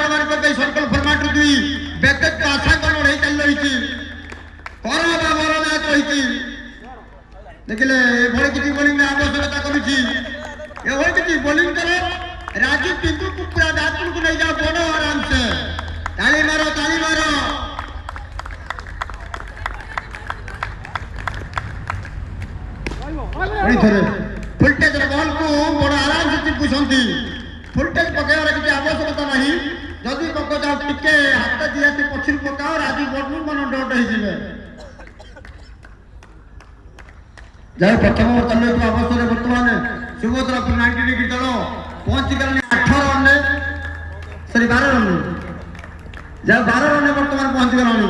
आपण को circle format दुई बेकत को आशा करो नहीं चल रही थी करा बाबर मैच रही देखले भले किसी बॉलिंग में आवश्यकता करूची ए भले किसी बॉलिंग करे राजू टिंकू को पूरा दातुल को नहीं जा बोलो आराम से ताली मारो थरे फुलटेज बॉल को बड़ आराम से चिपुछंती फुलटेज पकेवार किसी आवश्यकता नहीं जदि पक जाओ टिके हाथ दिया पछिल पकाओ राजू बॉल मन डट हो जाए प्रथम चल अवसर बर्तमान सुभद्रापुर 90 डिग्री दल पहुंची गलानी 18 रन सॉरी 12 रन जाए 12 रन बर्तमान पहुंची गलानी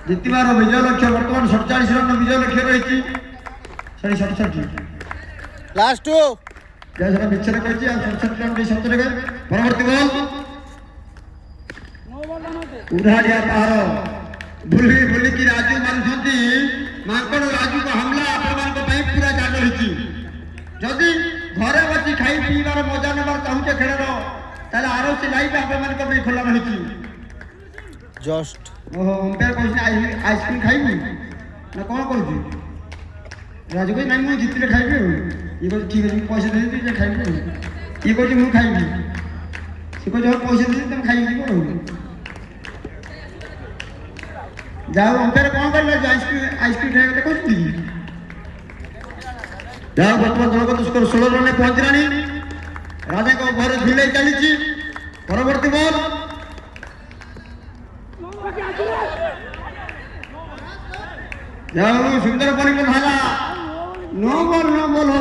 जितबार विजय लक्ष्य बर्तमान 47 रन विजय लक्ष्य रही 67 लास्ट टू जैसा पिक्चर कहछि आ 67 रन 70 गए परवर्ती बॉल उधारिया पार भूली की राजू मानछंती मांकड़ राजू को हमला आपण को भाई पूरा जान रही जदि घरे बसी खाई पीबार मजा नेबार चाहूचे खेलर ताले आरोसी लाइव आपण को भी खोला रही जस्ट ओहो अंपायर कहछि आइसक्रीम खाइबी ना कोन कहछि राजू को नहीं मुझे जितने खाइबी ये को ठीक है पैसा दे दी जे खाइबी ये को मु खाइबी से को जो पैसा दे तुम खाइबी को जाओ अंपायर कौन कर ले आइसक्रीम खाए देखो जाओ वर्तमान दल को स्कोर 16 रन पहुंच रानी राजा को घर झिले चली परवर्ती बॉल जाओ सुंदर बॉलिंग भाला नो बॉल हो